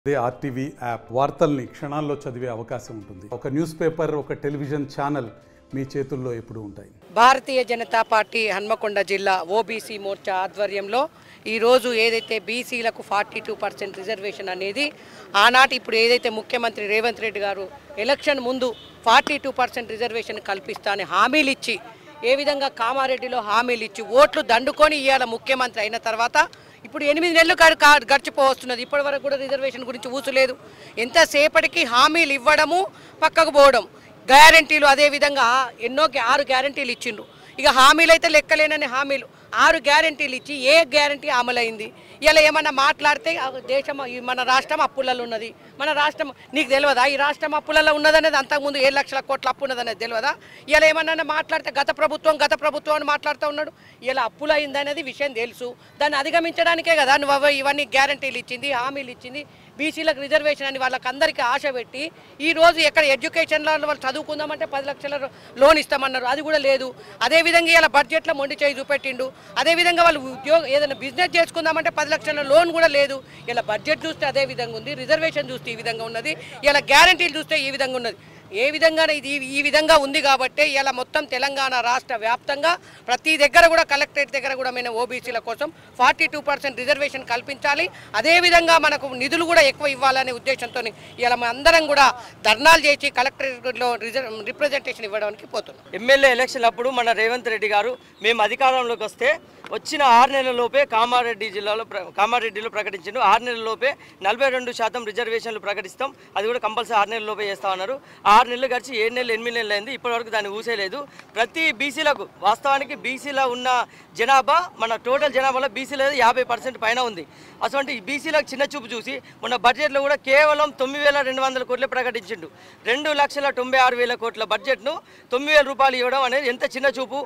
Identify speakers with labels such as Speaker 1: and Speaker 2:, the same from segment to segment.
Speaker 1: అదే RTV app వార్తల్ని క్షణాల్లో చదివే అవకాశం ఉంటుంది. ఒక న్యూస్ పేపర్, ఒక టెలివిజన్ ఛానల్ మీ చేతుల్లో ఎప్పుడూ ఉంటాయి.
Speaker 2: భారతీయ జనతా పార్టీ హన్మకొండ జిల్లా ఓబీసీ మోర్చా ఆధ్వర్యంలో ఈరోజు ఏదైతే బీసీలకు 42% రిజర్వేషన్ అనేది ఆనాటి ఇప్పుడు ఏదైతే ముఖ్యమంత్రి రేవంత్ రెడ్డి గారు ఎలక్షన్ ముందు 42% రిజర్వేషన్ కల్పిస్తానని హామీలు ఇచ్చి ఏ విధంగా కామారెడ్డిలో హామీలు ఇచ్చి ఓట్లు దండుకొని ఇవాళ ముఖ్యమంత్రి అయిన తర్వాత ఇప్పుడు 8 నెలలు గడిచిపోవస్తున్నది. ఇప్పటి వరకు కూడా రిజర్వేషన్ గురించి ఊసలేదు. ఎంతసేపటికి హామీలు ఇవ్వడము, పక్కకు పోవడం, గ్యారంటీలు అదేవిధంగా 6 గ్యారంటీలు ఇచ్చిండ్రు. ఇక హామీలు అయితే లెక్కలేనని హామీలు 6 గ్యారంటీలు ఇచ్చి ఏ గ్యారంటీ అమలైంది? ఇలా ఏమన్నా మాట్లాడితే దేశం మన రాష్ట్రం అప్పులలో ఉన్నది, మన రాష్ట్రం నీకు తెలియదా ఈ రాష్ట్రం అప్పులలో ఉన్నదనేది? అంతకుముందు 7 లక్షల కోట్ల అప్పు ఉన్నదనేది తెలియదా? ఇలా ఏమన్నా మాట్లాడితే గత ప్రభుత్వం అని మాట్లాడుతూ ఉన్నాడు. ఇలా అప్పులు అయిందనేది విషయం తెలుసు. దాన్ని అధిగమించడానికే కదా నువ్వు ఇవన్నీ గ్యారంటీలు ఇచ్చింది, హామీలు ఇచ్చింది. బీసీలకు రిజర్వేషన్ అని వాళ్ళకందరికీ ఆశ పెట్టి ఈరోజు ఎక్కడ ఎడ్యుకేషన్లో వాళ్ళు చదువుకుందామంటే 10 లక్షల లోన్ ఇస్తామన్నారు, అది కూడా లేదు. అదేవిధంగా ఇలా బడ్జెట్లో మొండి చేయి చూపెట్టిండు. అదేవిధంగా వాళ్ళు ఏదైనా బిజినెస్ చేసుకుందామంటే 10 లక్షల లోన్ కూడా లేదు. ఇలా బడ్జెట్ చూస్తే అదే విధంగా ఉంది, రిజర్వేషన్ చూస్తే ఈ విధంగా ఉన్నది, ఇలా గ్యారంటీలు చూస్తే ఈ విధంగా ఉన్నది. ఏ విధంగా ఇది ఈ విధంగా ఉంది కాబట్టి ఇలా మొత్తం తెలంగాణ రాష్ట్ర వ్యాప్తంగా ప్రతి దగ్గర కూడా కలెక్టరేట్ దగ్గర కూడా మేము ఓబీసీల కోసం 42% రిజర్వేషన్ కల్పించాలి, అదేవిధంగా మనకు నిధులు కూడా ఎక్కువ ఇవ్వాలనే ఉద్దేశంతో ఇలా అందరం కూడా ధర్నాలు చేసి కలెక్టరేట్లో రిప్రజెంటేషన్ ఇవ్వడానికి పోతున్నాం.
Speaker 3: ఎమ్మెల్యే ఎలక్షన్ అప్పుడు మన రేవంత్ రెడ్డి గారు మేము అధికారంలోకి వస్తే వచ్చిన 6 నెలలలోపే కామారెడ్డిలో ప్రకటించిండు. 6 నెలలలోపే 42% రిజర్వేషన్లు ప్రకటిస్తాం, అది కూడా కంపల్సరీ 6 నెలలలోపే చేస్తామన్నారు. 6 నెలలు గడిచి 7 నెలలు 8 నెలలు అయింది, ఇప్పటివరకు దాన్ని ఊసేలేదు. ప్రతి బీసీలకు వాస్తవానికి బీసీలో ఉన్న జనాభా మన టోటల్ జనాభాలో బీసీలో 50% పైన ఉంది. అటువంటి బీసీలకు చిన్న చూపు చూసి మొన్న బడ్జెట్లో కూడా కేవలం 9,200 కోట్లే ప్రకటించిండు. 2,96,000 కోట్ల బడ్జెట్ను 9,000 రూపాయలు ఇవ్వడం అనేది ఎంత చిన్న చూపు.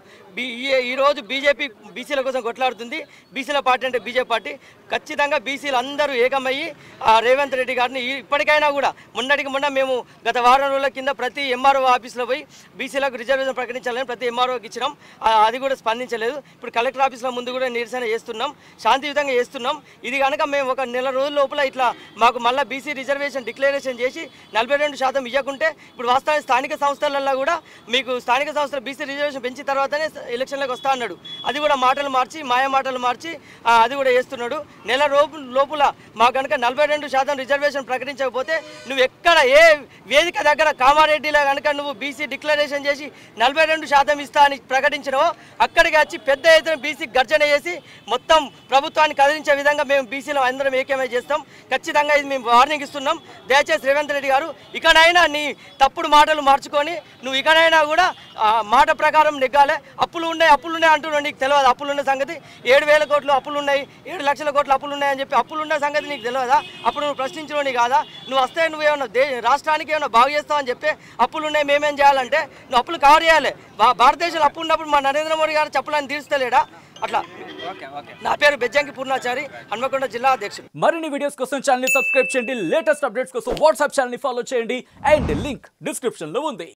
Speaker 3: ఈరోజు బీజేపీ బీసీల కోసం కొట్లాడుతుంది. బీసీల పార్టీ అంటే బీజేపీ పార్టీ. ఖచ్చితంగా బీసీలు అందరూ ఏకమయ్యి రేవంత్ రెడ్డి గారిని ఇప్పటికైనా కూడా మొన్న మేము గత వారం రోజుల కింద ప్రతి ఎంఆర్ఓ ఆఫీస్లో పోయి బీసీలకు రిజర్వేషన్ ప్రకటించాలని ప్రతి ఎంఆర్ఓకి ఇచ్చినాం, అది కూడా స్పందించలేదు. ఇప్పుడు కలెక్టర్ ఆఫీస్లో ముందు కూడా నిరసన చేస్తున్నాం, శాంతియుతంగా చేస్తున్నాం. ఇది కనుక మేము ఒక నెల రోజుల లోపల ఇట్లా మాకు మళ్ళీ బీసీ రిజర్వేషన్ డిక్లరేషన్ చేసి 42% ఇవ్వకుంటే ఇప్పుడు వాస్తవానికి స్థానిక సంస్థలలో కూడా మీకు స్థానిక సంస్థలు బీసీ రిజర్వేషన్ పెంచిన తర్వాతనే ఎలక్షన్లకు వస్తా అన్నాడు. అది కూడా మాటలు మార్చి మాటలు మార్చి అది కూడా చేస్తున్నాడు. నెల లోపల మా కనుక 42% రిజర్వేషన్ ప్రకటించకపోతే నువ్వు ఎక్కడ ఏ వేదిక దగ్గర కామారెడ్డిలో కనుక నువ్వు బీసీ డిక్లరేషన్ చేసి 42% ఇస్తా అని ప్రకటించినవో అక్కడికి వచ్చి పెద్ద ఎత్తున బీసీ గర్జన చేసి మొత్తం ప్రభుత్వాన్ని కదిలించే విధంగా మేము బీసీలో అందరం ఏకమై చేస్తాం. ఖచ్చితంగా ఇది మేము వార్నింగ్ ఇస్తున్నాం. దయచేసి రేవంత్ రెడ్డి గారు ఇకనైనా నీ తప్పుడు మాటలు మార్చుకొని నువ్వు ఇకనైనా కూడా మాట ప్రకారం నెగ్గాలి. అప్పులు ఉన్నాయి అంటున్నావు, నీకు తెలియదు అప్పులు ఉన్న సంగతి? 7,000 కోట్లు అప్పులు ఉన్నాయి, 7 లక్షల కోట్లు అప్పులు ఉన్నాయని చెప్పి అప్పులున్న సంగతి నీకు తెలియదా? అప్పుడు నువ్వు ప్రశ్నించడం కాదా? నువ్వు వస్తే నువ్వేమన్నా రాష్ట్రానికి ఏమన్నా బాగు చేస్తావు అని చెప్పి అప్పులు ఉన్నాయి మేమేం చేయాలంటే నువ్వు అప్పులు కవర్ చేయాలి. భారతదేశంలో అప్పు ఉన్నప్పుడు మా నరేంద్ర మోడీ గారు చెప్పలని తీర్చలేడా? అట్లా. నా పేరు బెజ్జంకి పూర్ణాచారి, హన్మకొండ జిల్లా అధ్యక్షుడు.
Speaker 4: మరిన్ని వీడియోస్ కోసం ఛానల్ ని సబ్స్క్రైబ్ చేయండి, లేటెస్ట్ అప్డేట్స్ కోసం వాట్సాప్ ఛానల్ ని ఫాలో చేయండి అండ్ లింక్ డిస్క్రిప్షన్ లో ఉంది.